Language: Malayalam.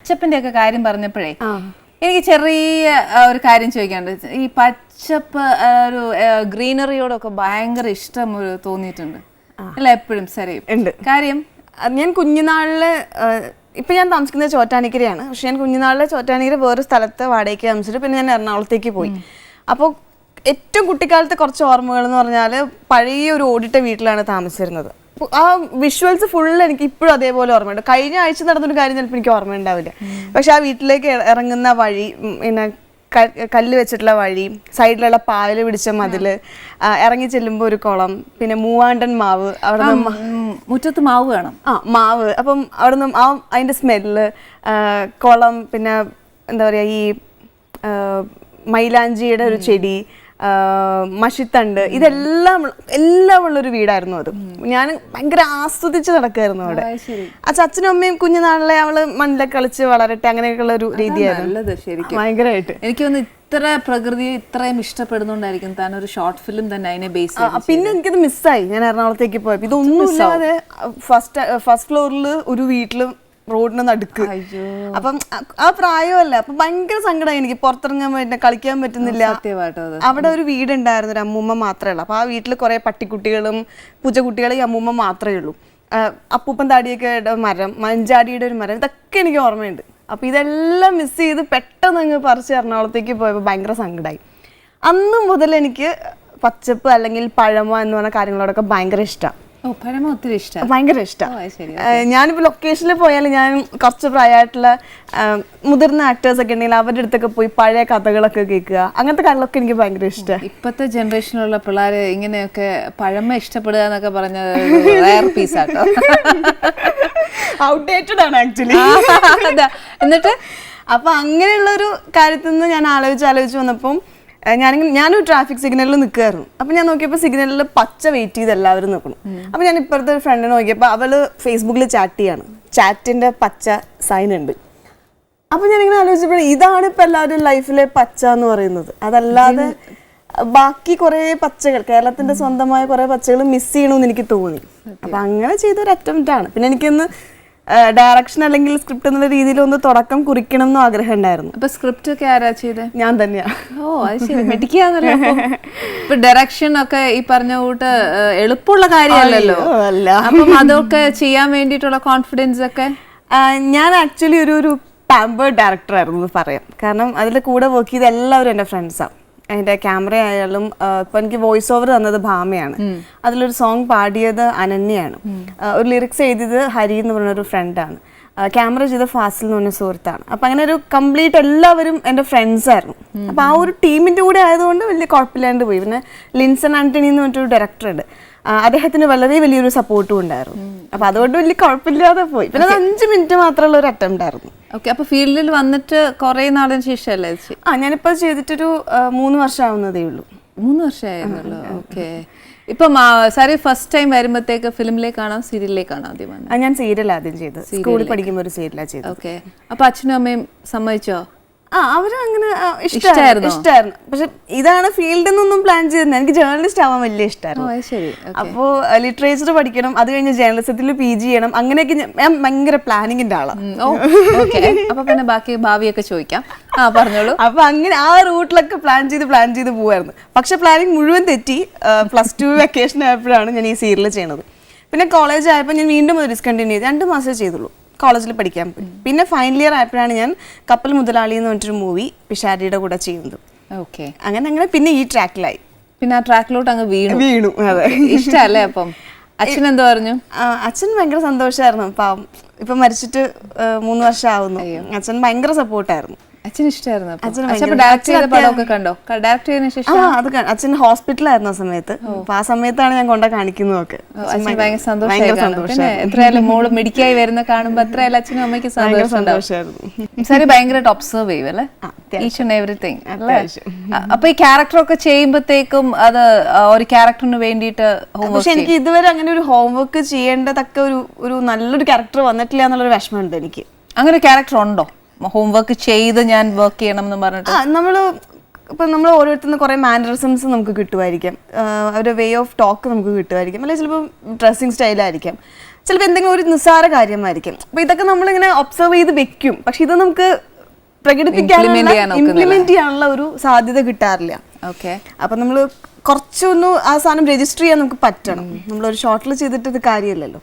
പച്ചപ്പിന്റെ ഒക്കെ കാര്യം പറഞ്ഞപ്പോഴേ എനിക്ക് ചെറിയ ഒരു കാര്യം ചോദിക്കാനുണ്ട്. ഈ പച്ചപ്പ് ഒരു ഗ്രീനറിയോടൊക്കെ ഭയങ്കര ഇഷ്ടം തോന്നിയിട്ടുണ്ട് അല്ല? എപ്പോഴും ശരി ഉണ്ട്. കാര്യം ഞാൻ കുഞ്ഞുനാളില് ഇപ്പൊ ഞാൻ താമസിക്കുന്നത് ചോറ്റാനിക്കരയാണ്. പക്ഷെ ഞാൻ കുഞ്ഞുനാളിലെ ചോറ്റാനിക്കര വേറൊരു സ്ഥലത്ത് വാടകയ്ക്ക് താമസിച്ചിട്ട് പിന്നെ ഞാൻ എറണാകുളത്തേക്ക് പോയി. അപ്പോൾ ഏറ്റവും കുട്ടിക്കാലത്തെ കുറച്ച് ഓർമ്മകൾ എന്ന് പറഞ്ഞാൽ പഴയ ഒരു ഓടിട്ട വീട്ടിലാണ് താമസിച്ചിരുന്നത്. ആ വിഷ്വൽസ് ഫുള്ള് എനിക്ക് ഇപ്പോഴും അതേപോലെ ഓർമ്മയുണ്ട്. കഴിഞ്ഞ ആഴ്ച നടന്നൊരു കാര്യം ചിലപ്പോൾ എനിക്ക് ഓർമ്മയുണ്ടാവില്ല. പക്ഷെ ആ വീട്ടിലേക്ക് ഇറങ്ങുന്ന വഴി, പിന്നെ കല്ല് വെച്ചിട്ടുള്ള വഴി, സൈഡിലുള്ള പായൽ പിടിച്ച മതില്, ഇറങ്ങി ചെല്ലുമ്പോൾ ഒരു കുളം, പിന്നെ മൂവാണ്ടൻ മാവ്, അവിടെ മുറ്റത്ത് മാവ് വേണം. മാവ്. അപ്പം അവിടെ നിന്ന് അതിന്റെ സ്മെല്ല്, കുളം, പിന്നെ എന്താ പറയാ ഈ മൈലാഞ്ചിയുടെ ഒരു ചെടി, മഷിത്തണ്ട്, ഇതെല്ലാം ഉള്ളൊരു വീടായിരുന്നു അത്. ഞാൻ ഭയങ്കര ആസ്വദിച്ച് നടക്കുമായിരുന്നു അവിടെ. അച്ഛനും അമ്മയും കുഞ്ഞുനാളിലെ അവള് മണ്ണിലൊക്കെ കളിച്ച് വളരട്ടെ അങ്ങനെയൊക്കെയുള്ള ഒരു രീതിയായിരുന്നു. ഭയങ്കരമായിട്ട് എനിക്ക് തോന്നുന്നു ഇത്ര പ്രകൃതിയെ ഇത്രയും ഇഷ്ടപ്പെടുന്നോണ്ടായിരിക്കും താൻ ഒരു ഷോർട്ട് ഫിലിം തന്നെ അതിനെ ബേസ് ചെയ്ത്. പിന്നെ എനിക്കത് മിസ്സായി. ഞാൻ എറണാകുളത്തേക്ക് പോയപ്പോൾ ഇതൊന്നും ഇല്ലാതെ ഫസ്റ്റ് ഫ്ലോറിൽ ഒരു വീട്ടിലും റോഡിന് നടുക്ക്. അപ്പം ആ പ്രായമല്ല, അപ്പൊ ഭയങ്കര സങ്കടമായി എനിക്ക്. പുറത്തിറങ്ങാൻ പറ്റില്ല, കളിക്കാൻ പറ്റുന്നില്ല. അവിടെ ഒരു വീടുണ്ടായിരുന്നു, ഒരു അമ്മൂമ്മ മാത്രമേ ഉള്ളൂ. അപ്പൊ ആ വീട്ടിൽ കുറെ പട്ടിക്കുട്ടികളും പൂച്ചക്കുട്ടികളും ഈ അമ്മൂമ്മ മാത്രമേ ഉള്ളൂ. അപ്പൂപ്പൻ താടിയൊക്കെ മരം, മഞ്ചാടിയുടെ ഒരു മരം, ഇതൊക്കെ എനിക്ക് ഓർമ്മയുണ്ട്. അപ്പൊ ഇതെല്ലാം മിസ് ചെയ്ത് പെട്ടെന്ന് അങ്ങ് പറിച്ച് എറണാകുളത്തേക്ക് പോയപ്പോൾ ഭയങ്കര സങ്കടമായി. അന്ന് മുതൽ എനിക്ക് പച്ചപ്പ് അല്ലെങ്കിൽ പഴമ എന്ന് പറഞ്ഞ കാര്യങ്ങളോടൊക്കെ ഭയങ്കര ഇഷ്ടമാണ്. ഭയങ്കര ഇഷ്ടമാണ്. ഞാനിപ്പോ ലൊക്കേഷനിൽ പോയാലും ഞാൻ കുറച്ച് പ്രായമായിട്ടുള്ള മുതിർന്ന ആക്ടേഴ്സ് ഒക്കെ ഉണ്ടെങ്കിൽ അവരുടെ അടുത്തൊക്കെ പോയി പഴയ കഥകളൊക്കെ കേൾക്കുക, അങ്ങനത്തെ കാര്യങ്ങളൊക്കെ എനിക്ക് ഭയങ്കര ഇഷ്ടമാണ്. ഇപ്പത്തെ ജനറേഷനിലുള്ള പിള്ളേര് ഇങ്ങനെയൊക്കെ പഴമ ഇഷ്ടപ്പെടുക എന്നൊക്കെ പറഞ്ഞത് റയർ പീസാട്ടോ. ഔട്ട്ഡേറ്റഡ് ആണ് ആക്ച്വലി. എന്നിട്ട് അപ്പൊ അങ്ങനെയുള്ള ഒരു കാര്യത്തിൽ നിന്ന് ഞാൻ ആലോചിച്ച് വന്നപ്പം ഞാനൊരു ട്രാഫിക് സിഗ്നലിൽ നിൽക്കുമായിരുന്നു. അപ്പൊ ഞാൻ നോക്കിയപ്പോൾ സിഗ്നലിൽ പച്ച വെയിറ്റ് ചെയ്ത് എല്ലാവരും നിൽക്കണം. അപ്പൊ ഞാൻ ഇപ്പുറത്തെ ഒരു ഫ്രണ്ടിനെ നോക്കിയപ്പോൾ അവള് ഫേസ്ബുക്കിൽ ചാറ്റ് ചെയ്യാണ്. ചാറ്റിന്റെ പച്ച സൈൻ ഉണ്ട്. അപ്പൊ ഞാനിങ്ങനെ ആലോചിച്ചപ്പോൾ ഇതാണ് ഇപ്പൊ എല്ലാവരും ലൈഫിലെ പച്ച എന്ന് പറയുന്നത്. അതല്ലാതെ ബാക്കി കുറെ പച്ചകൾ, കേരളത്തിന്റെ സ്വന്തമായ കുറെ പച്ചകൾ മിസ് ചെയ്യണമെന്ന് എനിക്ക് തോന്നി. അപ്പൊ അങ്ങനെ ചെയ്തൊരു അറ്റംപ്റ്റ് ആണ്. പിന്നെ എനിക്കൊന്ന് ഡയറക്ഷൻ അല്ലെങ്കിൽ സ്ക്രിപ്റ്റ് എന്നുള്ള രീതിയിൽ ഒന്ന് തുടക്കം കുറിക്കണം എന്നും ആഗ്രഹം ഉണ്ടായിരുന്നു. അപ്പൊ സ്ക്രിപ്റ്റ് ഒക്കെ ആരാ ചെയ്തത്? ഞാൻ തന്നെയാ. ഓ അത് ശരി, മെഡിക്കാന്നല്ലോ. ഇപ്പൊ ഡയറക്ഷൻ ഒക്കെ ഈ പറഞ്ഞ കൂട്ട് എളുപ്പമുള്ള കാര്യമല്ലല്ലോ. അപ്പം അതൊക്കെ ചെയ്യാൻ വേണ്ടിയിട്ടുള്ള കോൺഫിഡൻസ് ഒക്കെ ഞാൻ ആക്ച്വലി ഒരു പാമ്പേർഡ് ഡയറക്ടർ ആയിരുന്നു എന്ന് പറയാം. കാരണം അതിൽ കൂടെ വർക്ക് ചെയ്ത എല്ലാവരും എൻ്റെ ഫ്രണ്ട്സാണ്. അതിൻ്റെ ക്യാമറ ആയാലും ഇപ്പം എനിക്ക് വോയിസ് ഓവർ തന്നത് ഭാമയാണ്. അതിലൊരു സോങ് പാടിയത് അനന്യയാണ്. ഒരു ലിറിക്സ് എഴുതിയത് ഹരി എന്ന് പറഞ്ഞൊരു ഫ്രണ്ടാണ്. ക്യാമറ ചെയ്ത ഫാസിൽ എന്ന് പറഞ്ഞ സുഹൃത്താണ്. അപ്പം അങ്ങനെ ഒരു കംപ്ലീറ്റ് എല്ലാവരും എൻ്റെ ഫ്രണ്ട്സ് ആയിരുന്നു. അപ്പം ആ ഒരു ടീമിൻ്റെ കൂടെ ആയതുകൊണ്ട് വലിയ കുഴപ്പമില്ലാണ്ട് പോയി. പിന്നെ ലിൻസൺ ആന്റണി എന്ന് പറഞ്ഞൊരു ഡയറക്ടറുണ്ട്. അദ്ദേഹത്തിന് വളരെ വലിയൊരു സപ്പോർട്ടും ഉണ്ടായിരുന്നു. അപ്പൊ അതുകൊണ്ട് വലിയ കുഴപ്പമില്ലാതെ പോയി. പിന്നെ അത് 5 മിനിറ്റ് മാത്രമുള്ള ഒരു അറ്റംപ്റ്റ് ആയിരുന്നു. ഓക്കെ. അപ്പൊ ഫീൽഡിൽ വന്നിട്ട് കുറെ നാളിന് ശേഷമല്ലേ? ഞാനിപ്പോ ചെയ്തിട്ടൊരു 3 വർഷം ആവുന്നതേ ഉള്ളൂ. 3 വർഷമായിരുന്നല്ലോ. ഓക്കെ. ഇപ്പം സാരി ഫസ്റ്റ് ടൈം വരുമ്പോഴത്തേക്ക് ഫിലിമിലേക്കാണോ സീരിയലിലേക്കാണോ ആദ്യം വന്നത്? ഞാൻ സീരിയൽ ആദ്യം ചെയ്തത്. സ്കൂളിൽ പഠിക്കുമ്പോൾ ഒരു സീരിയലാണ് ചെയ്തത്. ഓക്കെ. അപ്പൊ അച്ഛനും അമ്മയും സമ്മതിച്ചോ? അവരും അങ്ങനെ ഇഷ്ടമായിരുന്നു. പക്ഷെ ഇതാണ് ഫീൽഡ് എന്നൊന്നും പ്ലാൻ ചെയ്തിരുന്നത്. എനിക്ക് ജേർണലിസ്റ്റ് ആവാൻ വലിയ ഇഷ്ടമായിരുന്നു. അപ്പോ ലിറ്ററേച്ചർ പഠിക്കണം, അത് കഴിഞ്ഞ് ജേർണലിസത്തിൽ PG ചെയ്യണം, അങ്ങനെയൊക്കെ ഞാൻ ഭയങ്കര പ്ലാനിങ്ങിന്റെ ആളാണ്. അപ്പൊ പിന്നെ ബാക്കി ഭാവിയൊക്കെ ചോദിക്കാം. പറഞ്ഞോളൂ. അപ്പൊ അങ്ങനെ ആ റൂട്ടിലൊക്കെ പ്ലാൻ ചെയ്ത് പോവായിരുന്നു. പക്ഷെ പ്ലാനിങ് മുഴുവൻ തെറ്റി. +2 വെക്കേഷൻ ആയപ്പോഴാണ് ഞാൻ ഈ സീരിയൽ ചെയ്യണത്. പിന്നെ കോളേജ് ആയപ്പോൾ ഞാൻ വീണ്ടും അത് ഡിസ്കണ്ടിന്യൂ ചെയ്ത് 2 മാസമേ ചെയ്തുള്ളൂ. കോളേജിൽ പഠിക്കാൻ പോയി. പിന്നെ ഫൈനൽ ഇയർ ആയപ്പോഴാണ് ഞാൻ കപ്പൽ മുതലാളി എന്ന് പറഞ്ഞൊരു മൂവി പിഷാരിയുടെ കൂടെ ചെയ്യുന്നത്. ഓക്കെ. അങ്ങനെ പിന്നെ ഈ ട്രാക്കിലായി. പിന്നെ ആ ട്രാക്കിലോട്ട് അങ്ങ് വീണു. അതെ. ഇഷ്ടല്ലേ? അപ്പം അച്ഛൻ എന്തോ പറഞ്ഞു? അച്ഛൻ ഭയങ്കര സന്തോഷമായിരുന്നു. ഇപ്പൊ മരിച്ചിട്ട് 3 വർഷം ആവുന്നു. അച്ഛൻ ഭയങ്കര സപ്പോർട്ടായിരുന്നു. അച്ഛന് ഇഷ്ടമായിരുന്നു. അച്ഛൻ ഹോസ്പിറ്റലായിരുന്നു ആ സമയത്ത്. അപ്പൊ ആ സമയത്താണ് ഞാൻ കൊണ്ട കാണിക്കുന്നതൊക്കെ. എത്രയായാലും മോള് മിടിക്കായി വരുന്ന കാണുമ്പോ എത്രയായാലും അച്ഛനും അമ്മയ്ക്ക് സന്തോഷമായിരുന്നു. സാരി ഭയങ്കരമായിട്ട് ഒബ്സർവ് ചെയ്യും അല്ലേ? Each and everything. അപ്പൊ ഈ ക്യാരക്ടർ ഒക്കെ ചെയ്യുമ്പോഴത്തേക്കും അത് ഒരു ക്യാരക്ടറിന് വേണ്ടിയിട്ട് പക്ഷെ എനിക്ക് ഇതുവരെ അങ്ങനെ ഒരു ഹോംവർക്ക് ചെയ്യേണ്ടതൊക്കെ ഒരു നല്ലൊരു ക്യാരക്ടർ വന്നിട്ടില്ല എന്നുള്ളൊരു വിഷമമുണ്ട് എനിക്ക്. അങ്ങനെ ഒരു ക്യാരക്ടർ ഉണ്ടോ? ഹോംവർക്ക് ചെയ്ത് ഞാൻ വർക്ക് ചെയ്യണം എന്ന് പറഞ്ഞിട്ട് നമ്മൾ ഓരോരുത്തരും കുറെ മാനറിസംസ് നമുക്ക് കിട്ടുമായിരിക്കാം, അവരുടെ വേ ഓഫ് ടോക്ക് നമുക്ക് കിട്ടുമായിരിക്കും, അല്ലെങ്കിൽ ചിലപ്പോൾ ഡ്രസ്സിങ് സ്റ്റൈലായിരിക്കാം, ചിലപ്പോൾ എന്തെങ്കിലും ഒരു നിസ്സാര കാര്യമായിരിക്കും. അപ്പൊ ഇതൊക്കെ നമ്മളിങ്ങനെ ഒബ്സർവ് ചെയ്ത് വെക്കും, പക്ഷെ ഇത് നമുക്ക് ഇംപ്ലിമെന്റ് ചെയ്യാനുള്ള ഒരു സാധ്യത കിട്ടാറില്ല. അപ്പൊ നമ്മള് കുറച്ചൊന്ന് ആ സാധനം രജിസ്റ്റർ ചെയ്യാൻ നമുക്ക് പറ്റണം. നമ്മളൊരു ഷോർട്ടിൽ ചെയ്തിട്ട് ഇത് കാര്യമില്ലല്ലോ.